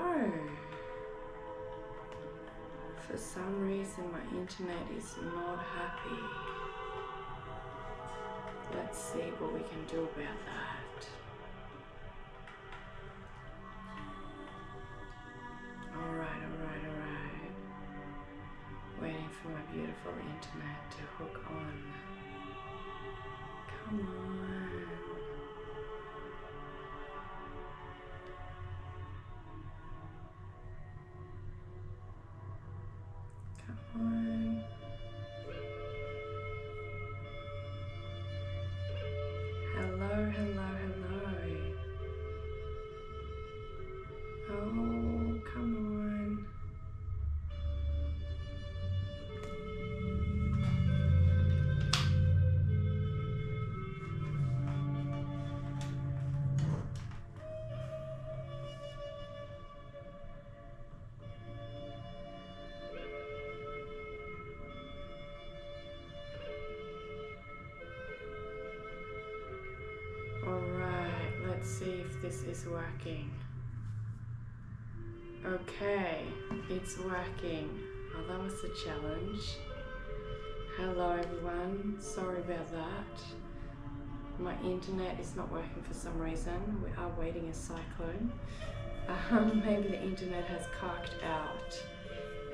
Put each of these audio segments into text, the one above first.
know. For some reason my internet is not happy. Let's see what we can do about that. Alright. Waiting for my beautiful internet to hook on. Come on. Come on. Hello. Oh, come on. Alright, let's see if this is working. Okay, it's working. Oh, that was a challenge. Hello everyone, sorry about that. My internet is not working for some reason. We are waiting a cyclone. Maybe the internet has cocked out.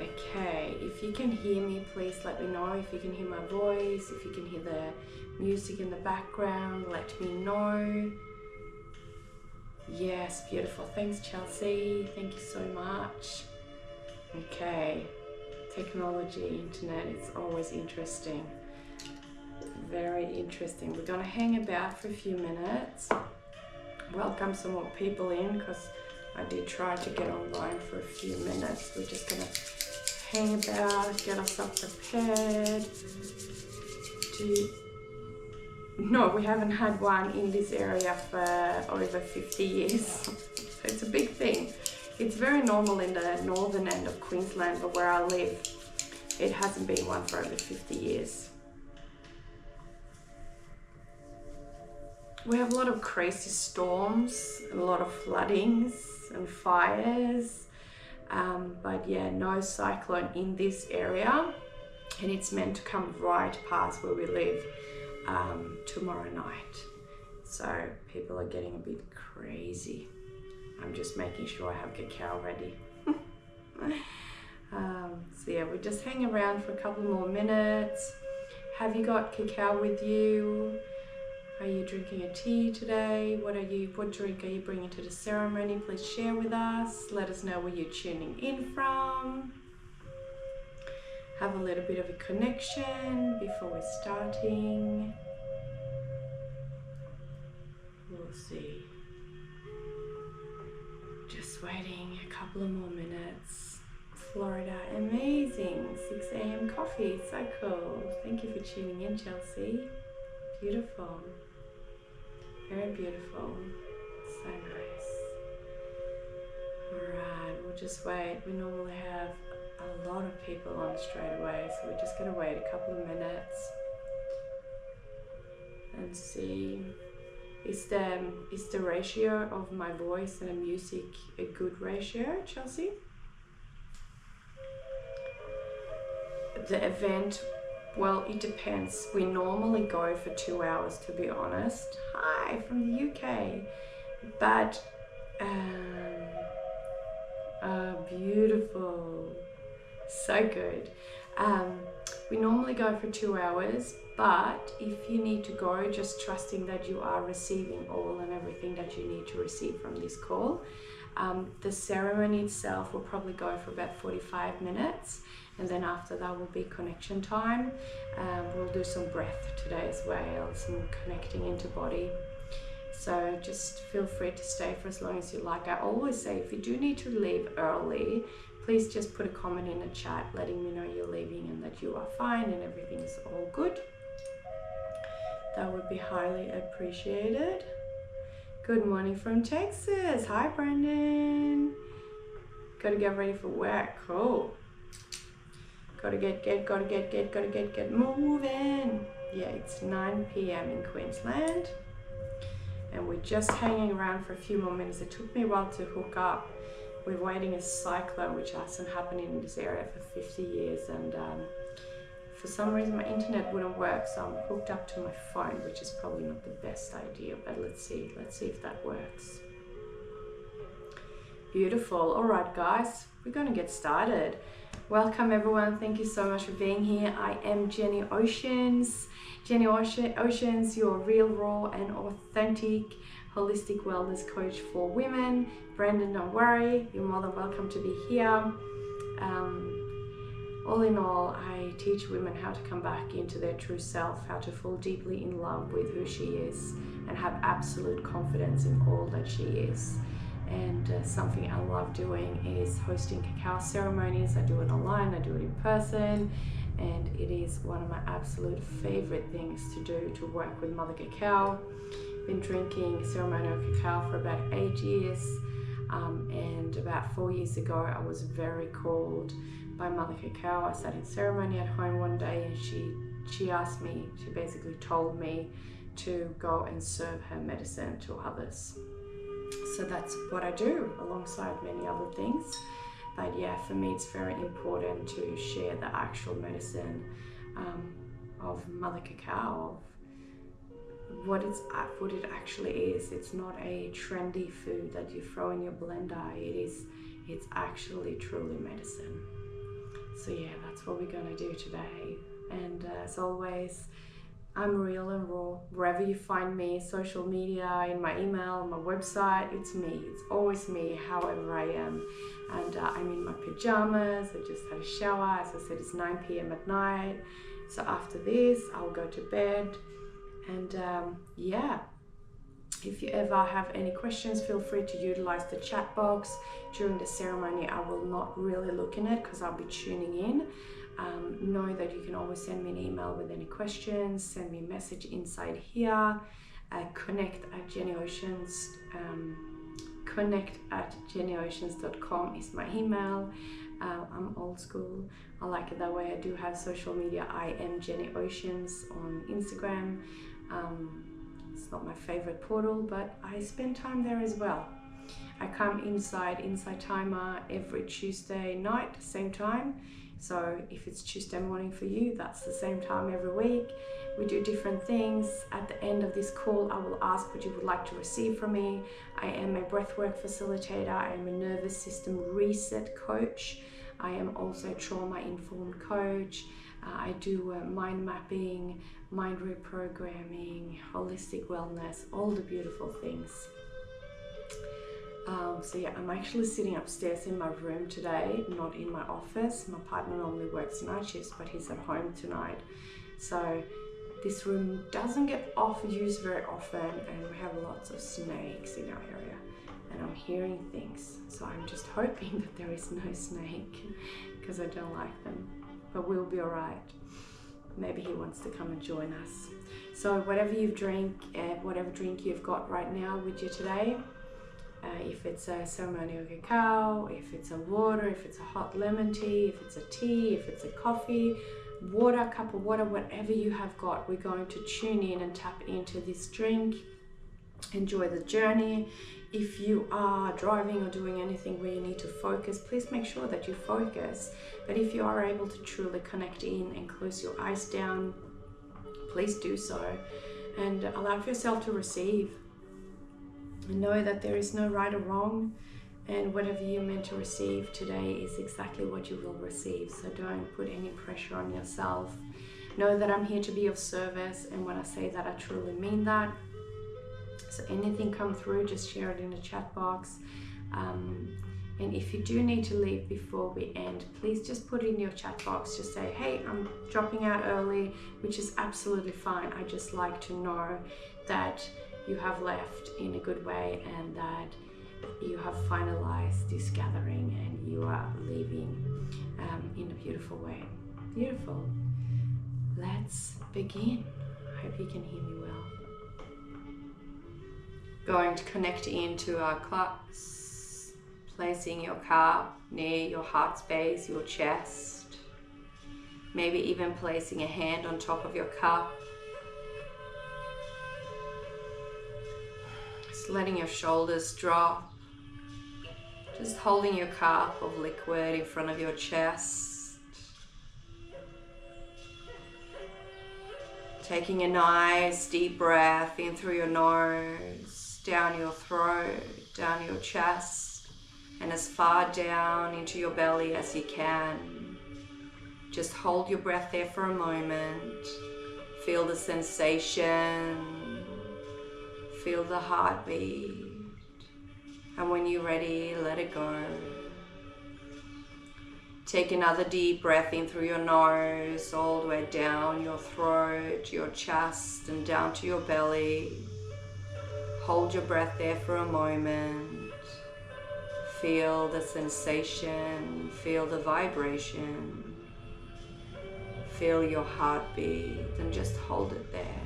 Okay, if you can hear me, please let me know. If you can hear my voice, if you can hear the music in the background, let me know. Yes, beautiful. Thanks, Chelsea. Thank you so much. Okay, technology, internet, it's always interesting. Very interesting. We're going to hang about for a few minutes. Welcome some more people in because I did try to get online for a few minutes. We're just going to hang about, get ourselves prepared to... No, we haven't had one in this area for over 50 years. So it's a big thing. It's very normal in the northern end of Queensland, but where I live, it hasn't been one for over 50 years. We have a lot of crazy storms, a lot of floodings and fires. But yeah, no cyclone in this area. And it's meant to come right past where we live tomorrow night. So people are getting a bit crazy. I'm just making sure I have cacao ready. So yeah, we just hang around for a couple more minutes. Have you got cacao with you? Are you drinking a tea today? What drink are you bringing to the ceremony? Please share with us. Let us know where you're tuning in from. Have a little bit of a connection before we're starting. We'll see. Just waiting a couple of more minutes. Florida, amazing. 6 a.m. coffee, so cool. Thank you for tuning in, Chelsea. Beautiful. Very beautiful. So nice. Alright, we'll just wait. We normally have a lot of people on straight away, so we're just going to wait a couple of minutes and see. Is the ratio of my voice and the music a good ratio, Chelsea? The event, well, it depends. We normally go for 2 hours, to be honest. Hi, from the UK. But, beautiful. So good. We normally go for 2 hours, but if you need to go, just trusting that you are receiving all and everything that you need to receive from this call. The ceremony itself will probably go for about 45 minutes. And then after that will be connection time. We'll do some breath today as well, some connecting into body. So just feel free to stay for as long as you like. I always say if you do need to leave early, please just put a comment in the chat letting me know you're leaving and that you are fine and everything is all good. That would be highly appreciated. Good morning from Texas. Hi, Brendan. Gotta get ready for work. Cool. Gotta get moving. Yeah, it's 9 p.m. in Queensland. And we're just hanging around for a few more minutes. It took me a while to hook up we're waiting a cyclone which hasn't happened in this area for 50 years, and for some reason my internet wouldn't work, so I'm hooked up to my phone, which is probably not the best idea, but let's see if that works. Beautiful. All right, guys, we're going to get started. Welcome everyone. Thank you so much for being here. I am Jenny Oceans. Jenny Oceans, your real, raw and authentic holistic wellness coach for women. Brandon, don't worry, you're more than welcome to be here. All in all, I teach women how to come back into their true self, how to fall deeply in love with who she is and have absolute confidence in all that she is. And something I love doing is hosting cacao ceremonies. I do it online, I do it in person, and it is one of my absolute favorite things to do, to work with Mother Cacao. Been drinking ceremonial cacao for about 8 years, and about 4 years ago I was very called by Mother Cacao. I sat in ceremony at home one day, and she asked me, she basically told me to go and serve her medicine to others. So that's what I do alongside many other things. But yeah, for me it's very important to share the actual medicine of Mother Cacao, of what it actually is. It's not a trendy food that you throw in your blender. It's actually truly medicine. So yeah, that's what we're gonna do today. And as always, I'm real and raw. Wherever you find me, social media, in my email, my website, it's me. It's always me, however I am. And I'm in my pajamas. I just had a shower. As I said, it's 9 p.m. at night. So after this, I'll go to bed. And yeah, if you ever have any questions, feel free to utilize the chat box. During the ceremony, I will not really look in it because I'll be tuning in. Know that you can always send me an email with any questions, send me a message inside here, connect at jennyoceans.com is my email. I'm old school, I like it that way. I do have social media. I am Jenny Oceans on Instagram. It's not my favorite portal, but I spend time there as well. I come inside Timer every Tuesday night, same time. So if it's Tuesday morning for you, that's the same time every week. We do different things. At the end of this call, I will ask what you would like to receive from me. I am a breathwork facilitator. I am a nervous system reset coach. I am also a trauma-informed coach. I do mind mapping, mind reprogramming, holistic wellness, all the beautiful things. So yeah, I'm actually sitting upstairs in my room today, not in my office. My partner normally works night shifts, but he's at home tonight. So this room doesn't get used very often, and we have lots of snakes in our area, and I'm hearing things. So I'm just hoping that there is no snake because I don't like them, but we'll be all right. Maybe he wants to come and join us. So whatever whatever drink you've got right now with you today, if it's a ceremonial cacao, if it's a water, if it's a hot lemon tea, if it's a tea, if it's a coffee, water, cup of water, whatever you have got, we're going to tune in and tap into this drink. Enjoy the journey. If you are driving or doing anything where you need to focus, please make sure that you focus. But if you are able to truly connect in and close your eyes down, please do so, and allow yourself to receive. And know that there is no right or wrong, and whatever you're meant to receive today is exactly what you will receive. So don't put any pressure on yourself. Know that I'm here to be of service, and when I say that, I truly mean that. So anything come through, just share it in the chat box. And if you do need to leave before we end, please just put it in your chat box. Just say, hey, I'm dropping out early, which is absolutely fine. I just like to know that you have left in a good way, and that you have finalized this gathering and you are leaving in a beautiful way. Beautiful. Let's begin. I hope you can hear me well. Going to connect into our cups, placing your cup near your heart space, your chest. Maybe even placing a hand on top of your cup. Just letting your shoulders drop. Just holding your cup of liquid in front of your chest. Taking a nice deep breath in through your nose, down your throat, down your chest, and as far down into your belly as you can. Just hold your breath there for a moment. Feel the sensation. Feel the heartbeat. And when you're ready, let it go. Take another deep breath in through your nose, all the way down your throat, your chest, and down to your belly. Hold your breath there for a moment. Feel the sensation, feel the vibration. Feel your heartbeat, and just hold it there.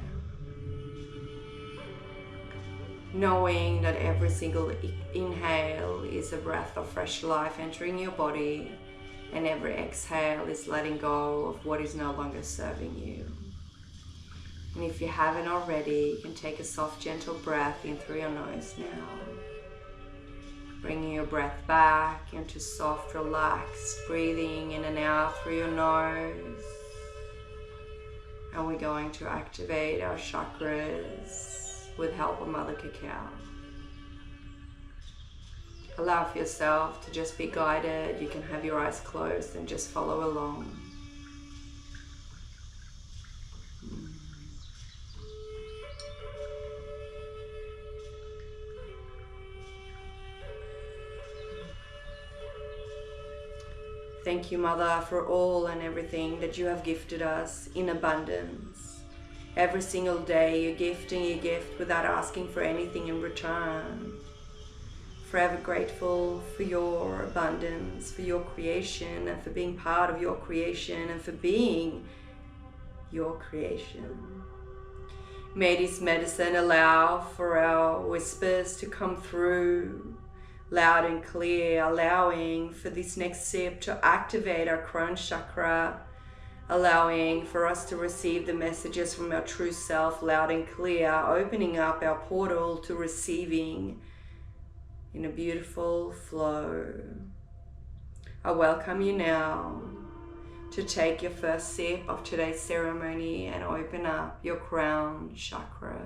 Knowing that every single inhale is a breath of fresh life entering your body, and every exhale is letting go of what is no longer serving you. And if you haven't already, you can take a soft, gentle breath in through your nose now. Bringing your breath back into soft, relaxed breathing in and out through your nose. And we're going to activate our chakras with help of Mother Cacao. Allow for yourself to just be guided. You can have your eyes closed and just follow along. Thank you, Mother, for all and everything that you have gifted us in abundance. Every single day you're gifting your gift without asking for anything in return. Forever grateful for your abundance, for your creation, and for being part of your creation, and for being your creation. May this medicine allow for our whispers to come through loud and clear, allowing for this next sip to activate our crown chakra, allowing for us to receive the messages from our true self loud and clear, opening up our portal to receiving in a beautiful flow. I welcome you now to take your first sip of today's ceremony and open up your crown chakra.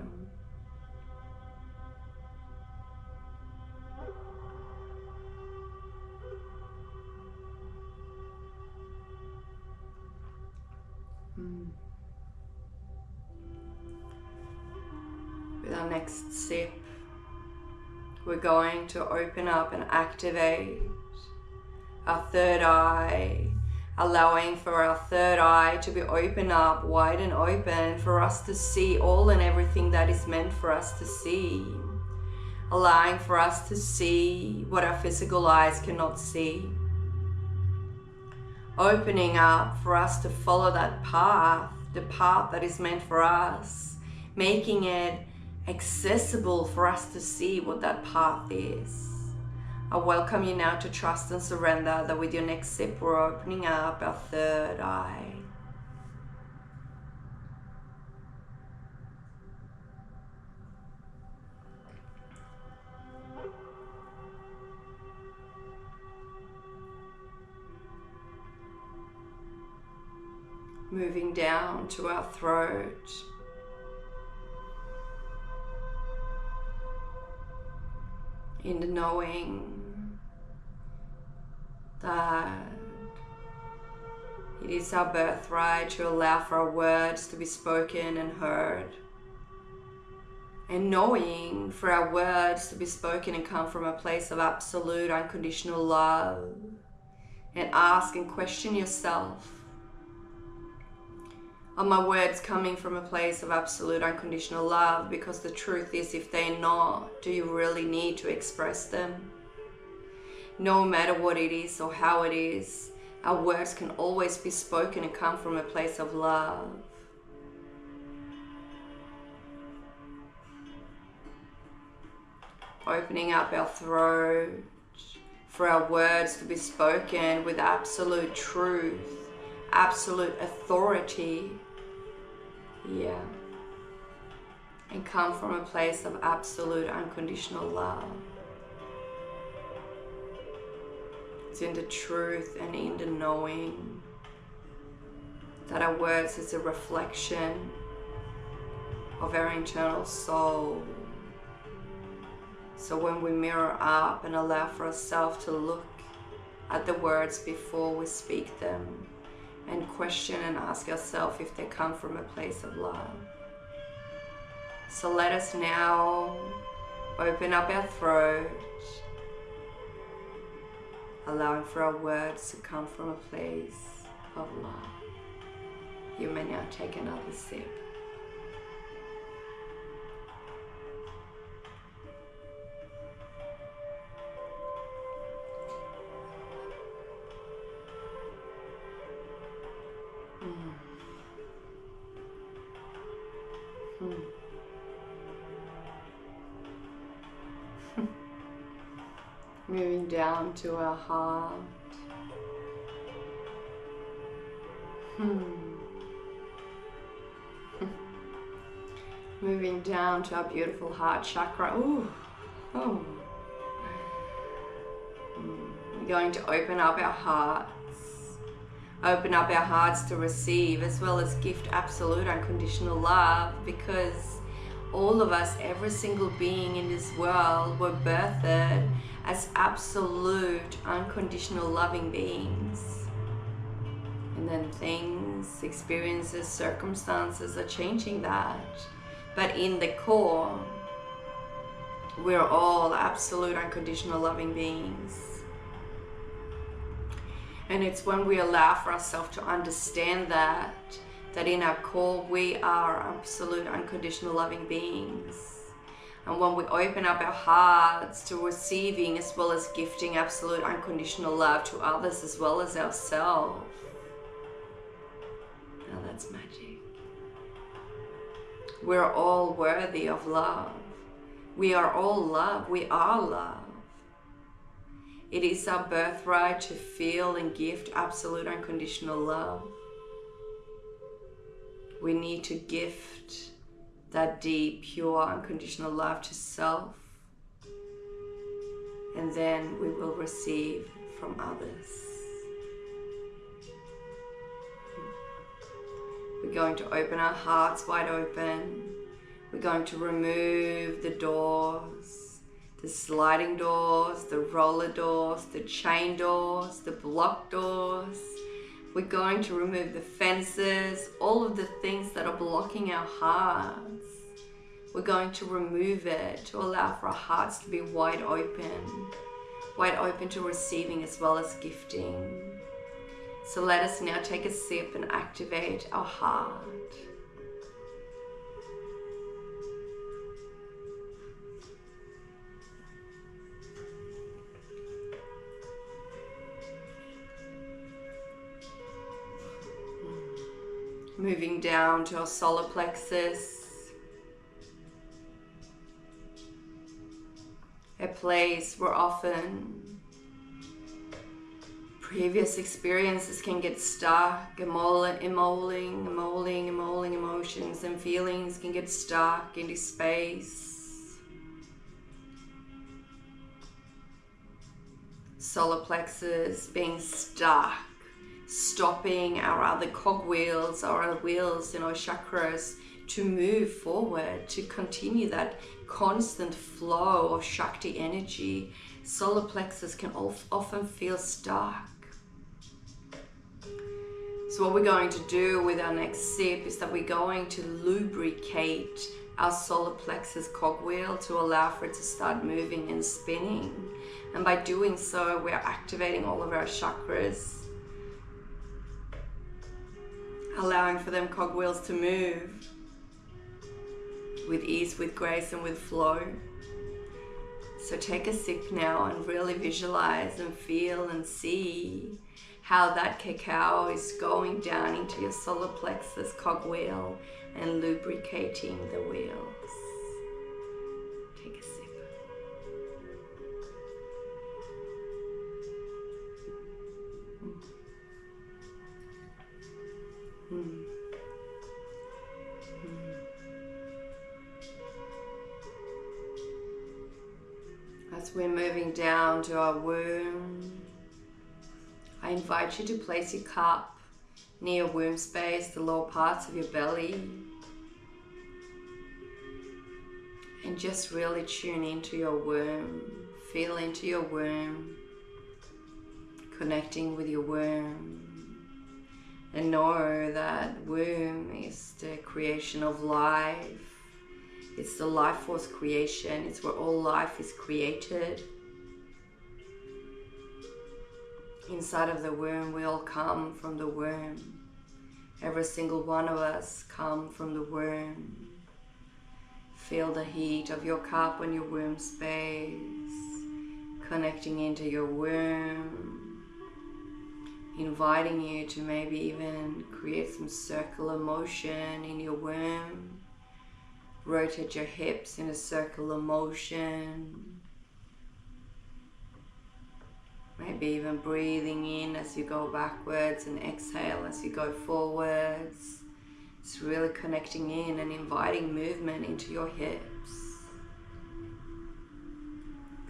With our next sip, we're going to open up and activate our third eye, allowing for our third eye to be open up, wide and open, for us to see all and everything that is meant for us to see. Allowing for us to see what our physical eyes cannot see. Opening up for us to follow that path, the path that is meant for us, making it accessible for us to see what that path is. I welcome you now to trust and surrender that with your next sip we're opening up our third eye. Moving down to our throat. In the knowing that it is our birthright to allow for our words to be spoken and heard. And knowing for our words to be spoken and come from a place of absolute unconditional love. And ask and question yourself, are my words coming from a place of absolute unconditional love? Because the truth is, if they're not, do you really need to express them? No matter what it is or how it is, our words can always be spoken and come from a place of love. Opening up our throat for our words to be spoken with absolute truth, absolute authority. Yeah. And come from a place of absolute unconditional love. It's in the truth and in the knowing that our words is a reflection of our internal soul. So when we mirror up and allow for ourselves to look at the words before we speak them and question and ask ourselves if they come from a place of love. So let us now open up our throat, allowing for our words to come from a place of love. You may now take another sip. Moving down to our heart. Moving down to our beautiful heart chakra. Ooh. Oh. We're going to open up our hearts. Open up our hearts to receive as well as gift absolute unconditional love, because all of us, every single being in this world, were birthed as absolute unconditional loving beings. And then things, experiences, circumstances are changing that. But in the core, we're all absolute unconditional loving beings. And it's when we allow for ourselves to understand that in our core we are absolute unconditional loving beings. And when we open up our hearts to receiving as well as gifting absolute unconditional love to others as well as ourselves, now that's magic. We're all worthy of love. We are all love. We are love. It is our birthright to feel and gift absolute unconditional love. We need to gift that deep, pure, unconditional love to self, and then we will receive from others. We're going to open our hearts wide open. We're going to remove the doors, the sliding doors, the roller doors, the chain doors, the block doors. We're going to remove the fences, all of the things that are blocking our hearts. We're going to remove it to allow for our hearts to be wide open to receiving as well as gifting. So let us now take a sip and activate our heart. Moving down to our solar plexus, a place where often previous experiences can get stuck, emotions and feelings can get stuck into space. Solar plexus being stuck, stopping our other cogwheels or our wheels in our chakras to move forward, to continue that constant flow of Shakti energy. Solar plexus can often feel stuck. So what we're going to do with our next sip is that we're going to lubricate our solar plexus cogwheel to allow for it to start moving and spinning. And by doing so, we're activating all of our chakras, allowing for them cogwheels to move with ease, with grace, and with flow. So take a sip now and really visualize and feel and see how that cacao is going down into your solar plexus cogwheel and lubricating the wheels. Take a sip. As we're moving down to our womb, invite you to place your cup near your womb space, the lower parts of your belly. And just really tune into your womb. Feel into your womb. Connecting with your womb. And know that womb is the creation of life. It's the life force creation. It's where all life is created. Inside of the womb, we all come from the womb. Every single one of us come from the womb. Feel the heat of your cup on your womb space, connecting into your womb, inviting you to maybe even create some circular motion in your womb. Rotate your hips in a circular motion. Maybe even breathing in as you go backwards and exhale as you go forwards. It's really connecting in and inviting movement into your hips.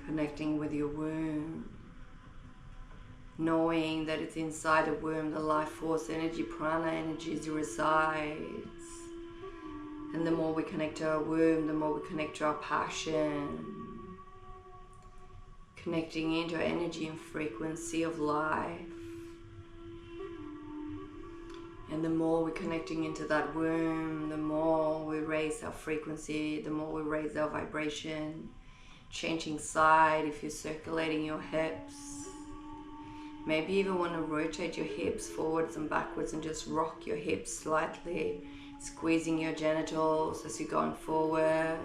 Connecting with your womb. Knowing that it's inside the womb, the life force energy, prana energies resides. And the more we connect to our womb, the more we connect to our passion. Connecting into our energy and frequency of life. And the more we're connecting into that womb, the more we raise our frequency, the more we raise our vibration. Changing side if you're circulating your hips. Maybe even want to rotate your hips forwards and backwards and just rock your hips slightly. Squeezing your genitals as you're going forward.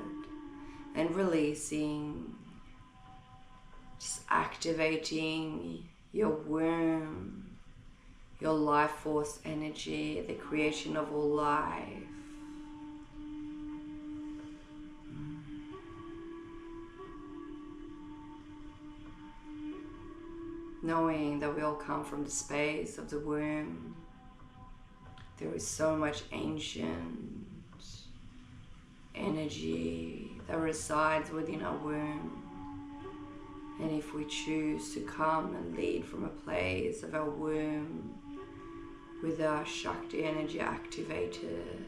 And releasing. Just activating your womb. Your life force energy, the creation of all life. Knowing that we all come from the space of the womb. There is so much ancient energy that resides within our womb. And if we choose to come and lead from a place of our womb, with our Shakti energy activated,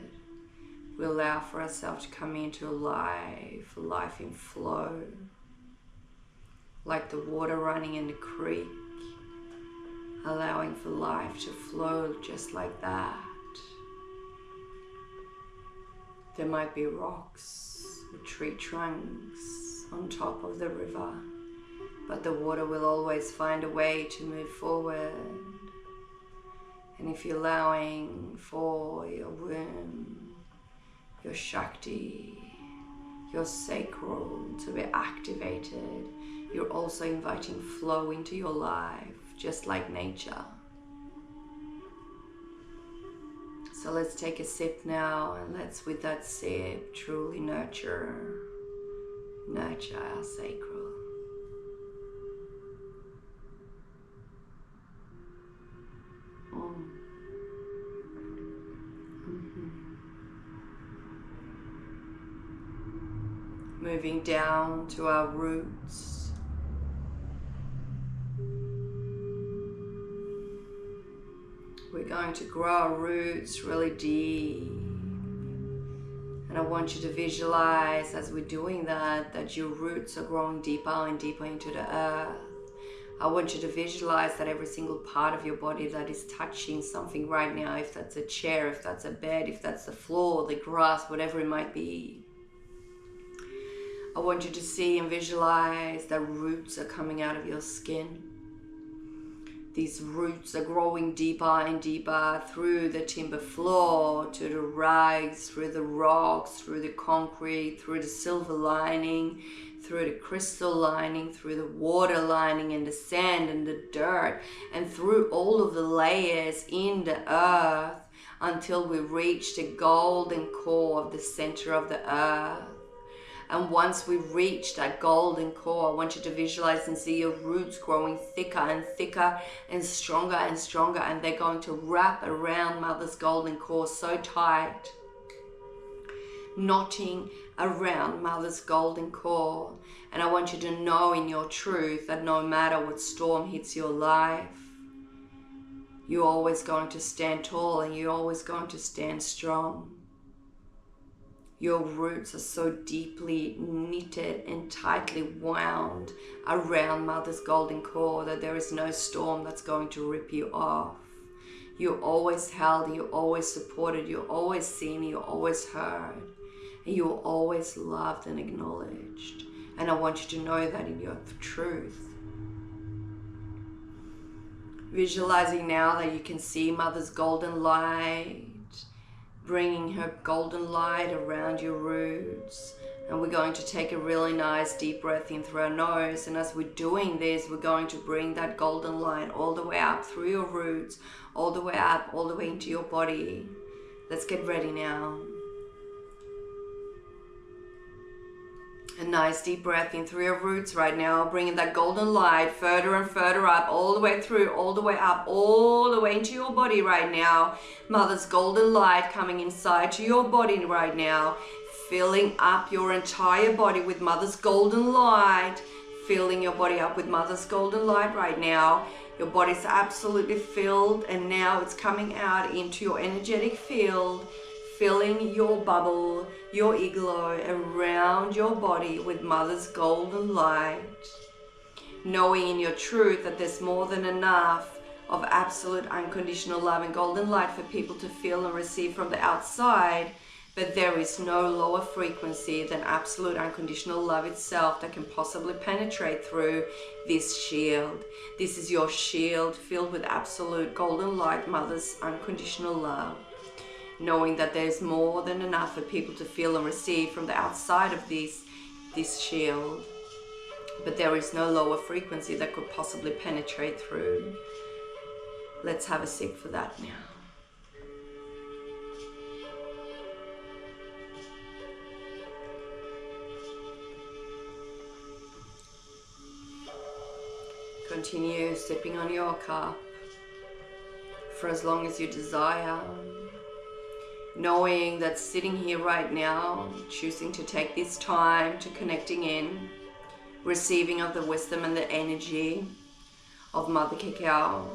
we allow for ourselves to come into a life in flow, like the water running in the creek, allowing for life to flow just like that. There might be rocks or tree trunks on top of the river, but the water will always find a way to move forward. And if you're allowing for your womb, your Shakti, your sacral to be activated, you're also inviting flow into your life, just like nature. So let's take a sip now, and let's, with that sip, truly nurture our sacral. Moving down to our roots. We're going to grow our roots really deep. And I want you to visualize as we're doing that your roots are growing deeper and deeper into the earth. I want you to visualize that every single part of your body that is touching something right now, if that's a chair, if that's a bed, if that's the floor, the grass, whatever it might be. I want you to see and visualize that roots are coming out of your skin. These roots are growing deeper and deeper through the timber floor, to the rags, through the rocks, through the concrete, through the silver lining, through the crystal lining, through the water lining and the sand and the dirt, and through all of the layers in the earth until we reach the golden core of the center of the earth. And once we reach that golden core, I want you to visualize and see your roots growing thicker and thicker and stronger, and they're going to wrap around Mother's golden core so tight, knotting around Mother's golden core. And I want you to know in your truth that no matter what storm hits your life, You're always going to stand tall and you're always going to stand strong. Your roots are so deeply knitted and tightly wound around Mother's golden core that there is no storm that's going to rip you off. You're always held, you're always supported, you're always seen, you're always heard, and you're always loved and acknowledged. And I want you to know that in your truth. Visualizing now that you can see Mother's golden light, bringing her golden light around your roots. And we're going to take a really nice deep breath in through our nose. And as we're doing this, we're going to bring that golden light all the way up through your roots, all the way up, all the way into your body. Let's get ready now. A nice deep breath in through your roots right now, bringing that golden light further and further up, all the way through, all the way up, all the way into your body right now. Mother's golden light coming inside to your body right now, filling up your entire body with Mother's golden light, filling your body up with Mother's golden light right now. Your body's absolutely filled, and now it's coming out into your energetic field, filling your bubble, your igloo around your body with Mother's golden light. Knowing in your truth that there's more than enough of absolute unconditional love and golden light for people to feel and receive from the outside, but there is no lower frequency than absolute unconditional love itself that can possibly penetrate through this shield. This is your shield filled with absolute golden light, Mother's unconditional love. Knowing that there's more than enough for people to feel and receive from the outside of this shield, but there is no lower frequency that could possibly penetrate through. Let's have a sip for that now. Continue sipping on your cup for as long as you desire. Knowing that sitting here right now, choosing to take this time to connecting in, receiving of the wisdom and the energy of Mother Cacao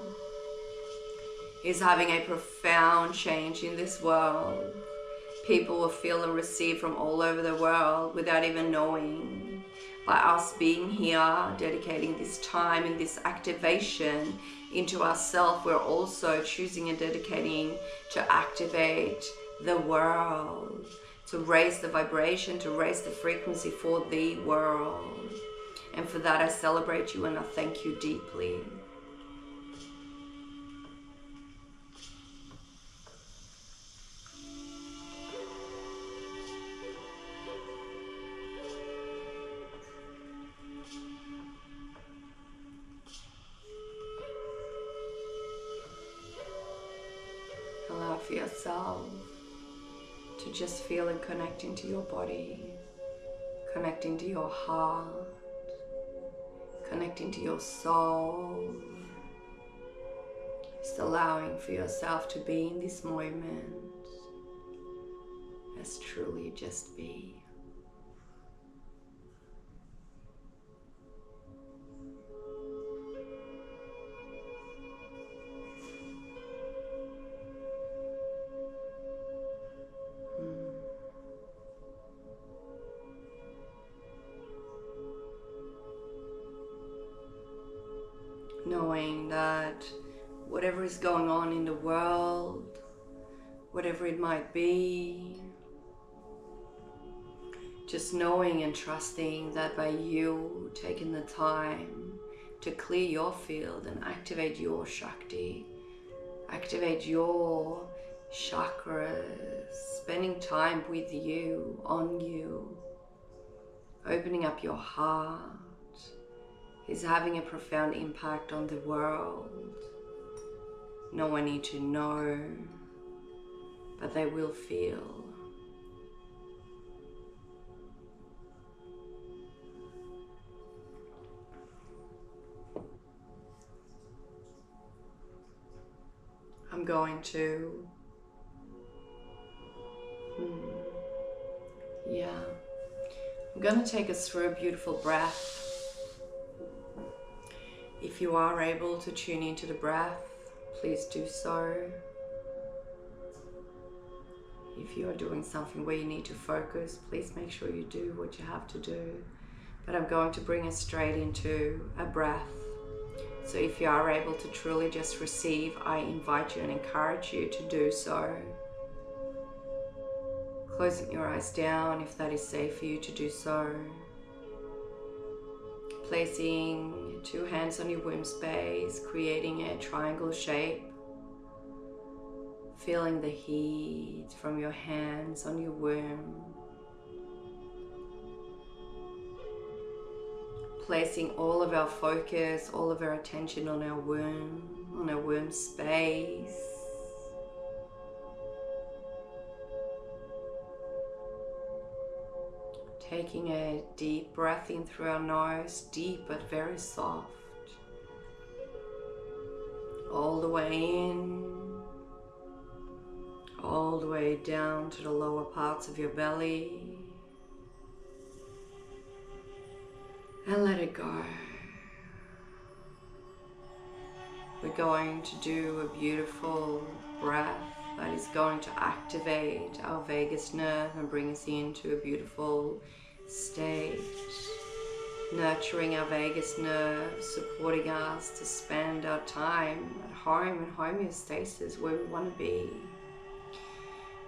is having a profound change in this world. People will feel and receive from all over the world without even knowing. By us being here, dedicating this time and this activation into ourselves, we're also choosing and dedicating to activate the world, to raise the vibration, to raise the frequency for the world. And for that I celebrate you and I thank you deeply. Allow for yourself to just feel and connect into your body, connecting to your heart, connecting to your soul. Just allowing for yourself to be in this moment as truly just be. Knowing that whatever is going on in the world, whatever it might be, just knowing and trusting that by you taking the time to clear your field and activate your Shakti, activate your chakras, spending time with you, on you, opening up your heart, is having a profound impact on the world. No one need to know, but they will feel. I'm going to I'm going to take us through a beautiful breath. If you are able to tune into the breath, please do so. If you are doing something where you need to focus, please make sure you do what you have to do. But I'm going to bring us straight into a breath. So if you are able to truly just receive, I invite you and encourage you to do so. Closing your eyes down if that is safe for you to do so. Placing 2 hands on your womb space, creating a triangle shape. Feeling the heat from your hands on your womb. Placing all of our focus, all of our attention on our womb space. Taking a deep breath in through our nose, deep but very soft. All the way in, all the way down to the lower parts of your belly. And let it go. We're going to do a beautiful breath that is going to activate our vagus nerve and bring us into a beautiful state. Nurturing our vagus nerve, supporting us to spend our time at home in homeostasis where we want to be.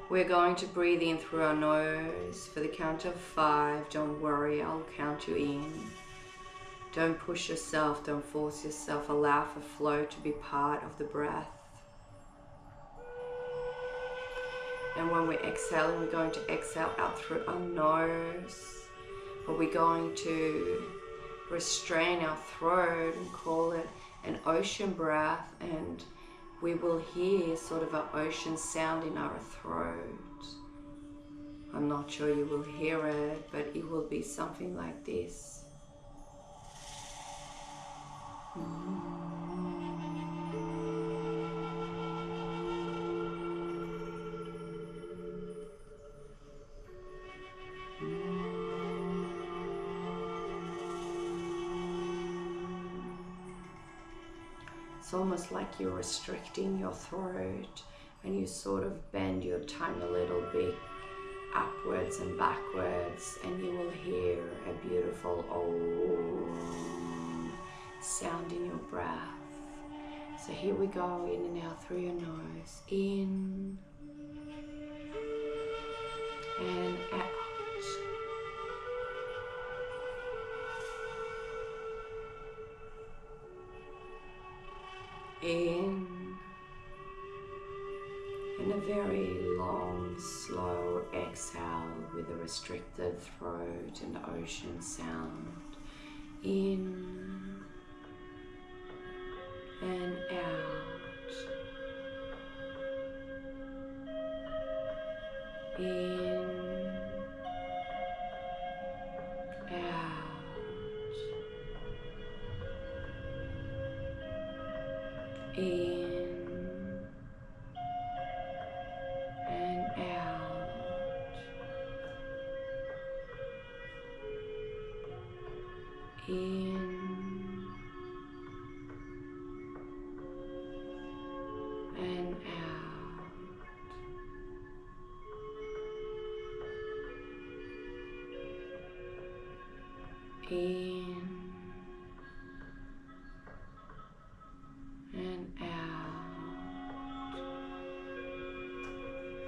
We're going to breathe in through our nose for the count of 5. Don't worry, I'll count you in. Don't push yourself, don't force yourself. Allow for flow to be part of the breath. And when we're exhaling, we're going to exhale out through our nose. But we're going to restrain our throat and call it an ocean breath. And we will hear sort of an ocean sound in our throat. I'm not sure you will hear it, but it will be something like this. It's almost like you're restricting your throat and you sort of bend your tongue a little bit upwards and backwards, and you will hear a beautiful Om sound in your breath. So here we go, in and out through your nose, in and out. In and a very long, slow exhale with a restricted throat and ocean sound. In and out. In, out. In and out. In and out. In and out.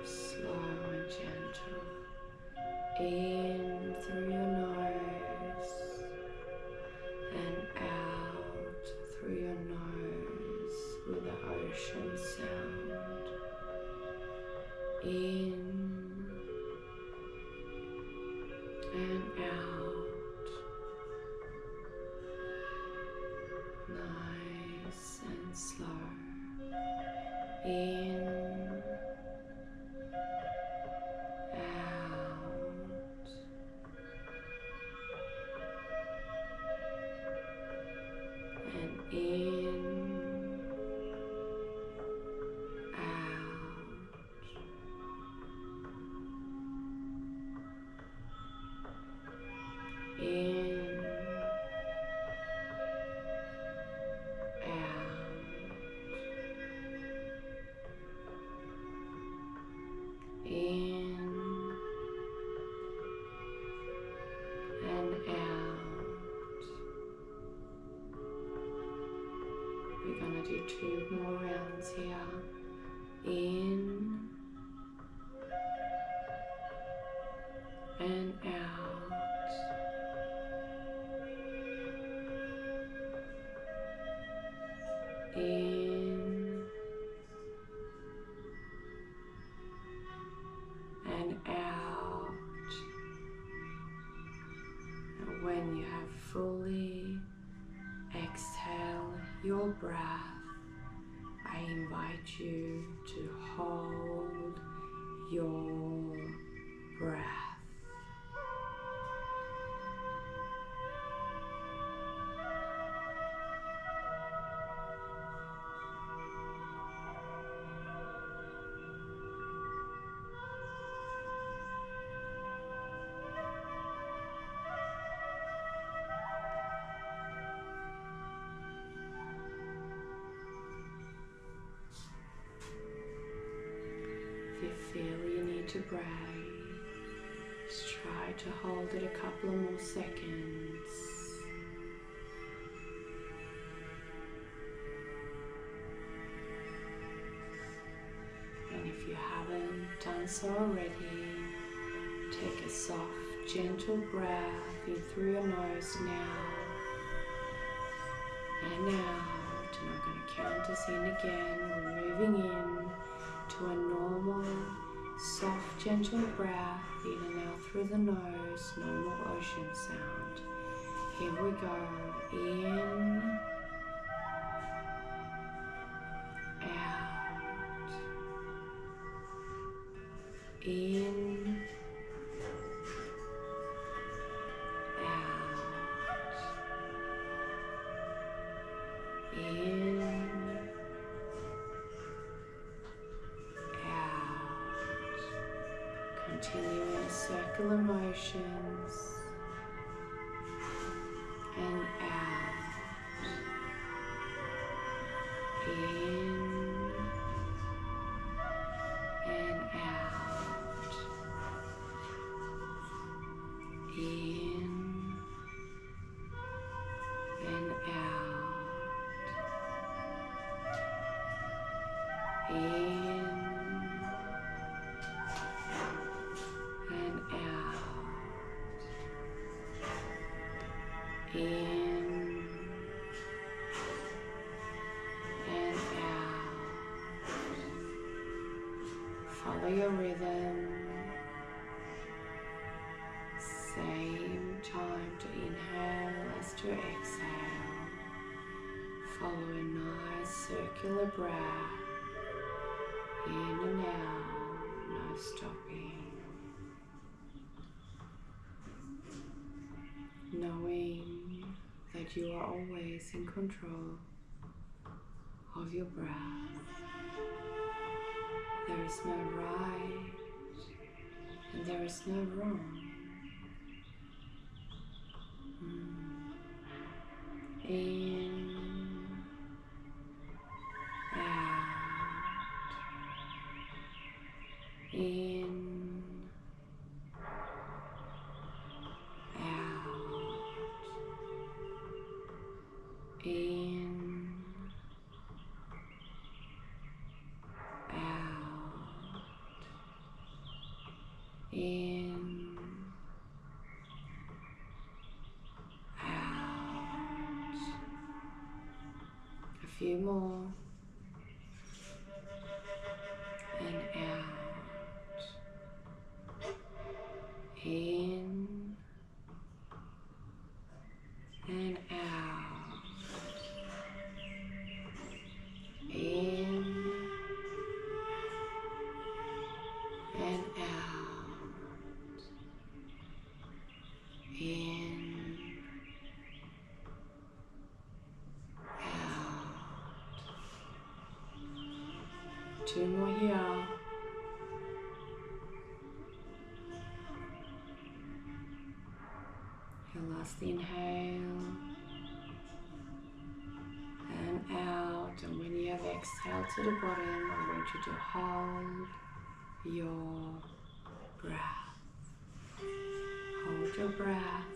Slow and gentle. In through your nose and out through your nose with the ocean sound. In and out. Nice and slow. In, out, and in, out, in, out. 2 more rounds here. In and out. In and out. And when you have fully exhaled your breath, I invite you to hold your breath. If you feel you need to break, just try to hold it a couple of more seconds. And if you haven't done so already, take a soft, gentle breath in through your nose now and out. And I'm going to count us in again. We're moving in to a normal, soft, gentle breath in and out through the nose. No more ocean sound. Here we go. In, out, in, out, in, out. Continue in a circle of motions. And out. In and out. In and out. In and out. In and out. Follow your rhythm. Same time to inhale as to exhale. Follow a nice circular breath. In and out, no stopping. Knowing that you are always in control of your breath. There is no right and there is no wrong. In, out, in, out, in, out, in, out. A few more. And out. In and out. In and out. In, out. 2 more here. Your last inhale and out. And when you have exhaled to the bottom, I want you to hold your breath. Hold your breath.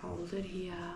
Hold it here.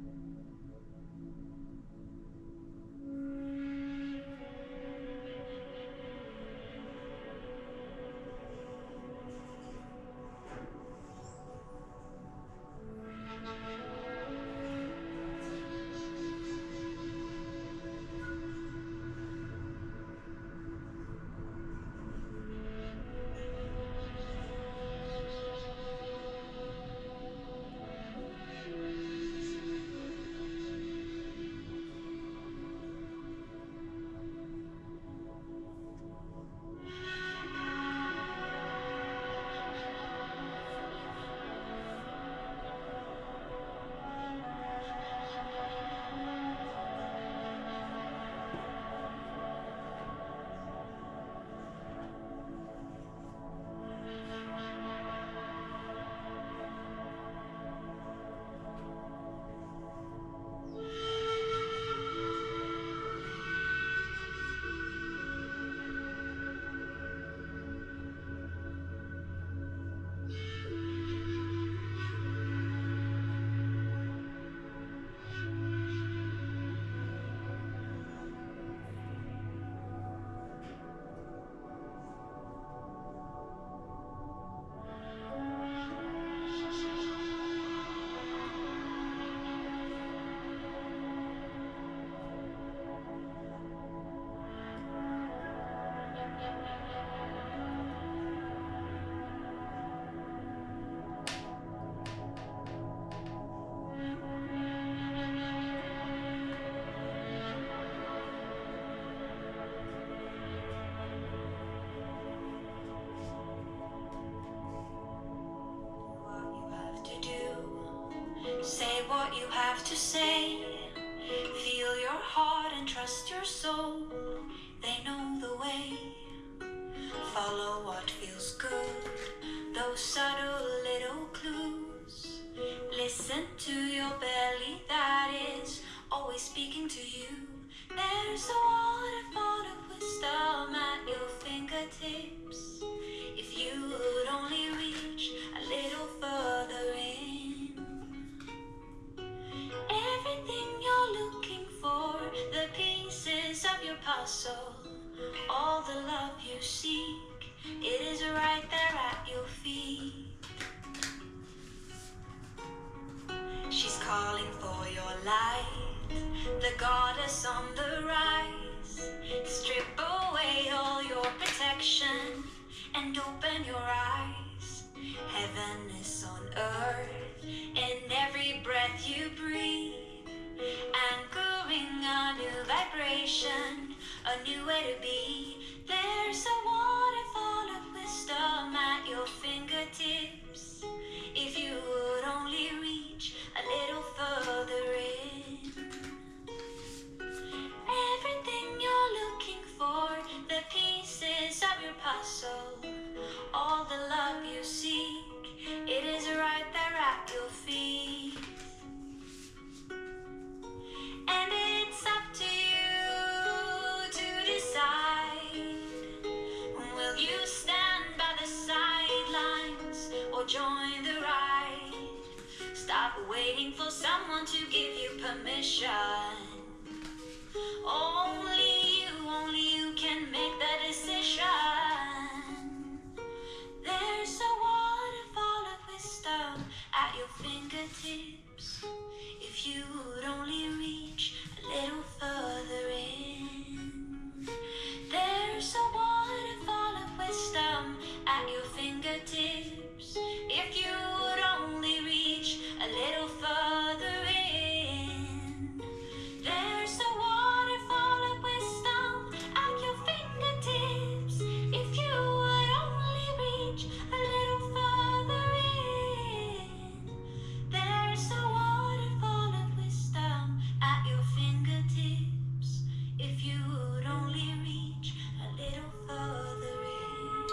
to say. Feel your heart and trust your soul. They know the way. Follow what feels good, those subtle little clues. Listen to your belly that is always speaking to you. There's a waterfall of wisdom at your fingertips. If you would only reach a little further in. Everything you're looking for, the pieces of your puzzle, all the love you seek, it is right there at your feet. She's calling for your light, the goddess on the rise. Strip away all your protection and open your eyes. Heaven is on earth in every breath you breathe, anchoring a new vibration, a new way to be. There's a waterfall of wisdom at your fingertips. If you would only reach a little further in. Everything you're looking for, the pieces of your puzzle, all the love you seek, it is right there at your feet. And it's up to you to decide. Will you stand by the sidelines or join the ride? Stop waiting for someone to give you permission. Only you can make that decision. There's a waterfall of wisdom at your fingertips. If you would only reach a little further in. There's a waterfall of wisdom at your fingertips. If you would only reach a little further in. There's a waterfall of wisdom at your fingertips. If you would only reach a little further in. There's a waterfall of wisdom at your fingertips. If you would only reach a little further in.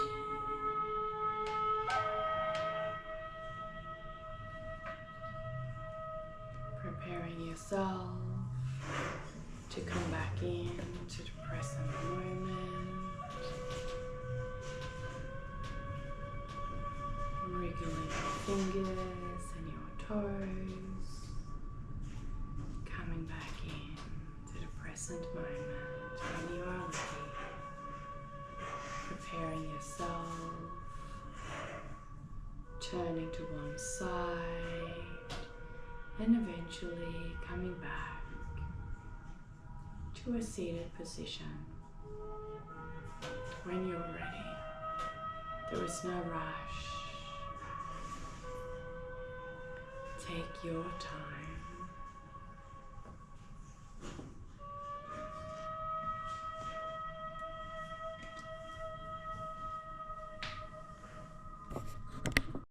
Preparing yourself to come back in to the present moment. Wriggling your fingers and your toes. Coming back in to the present moment when you are ready. Preparing yourself. Turning to one side. And eventually coming back to a seated position. When you're ready, there is no rush. Take your time.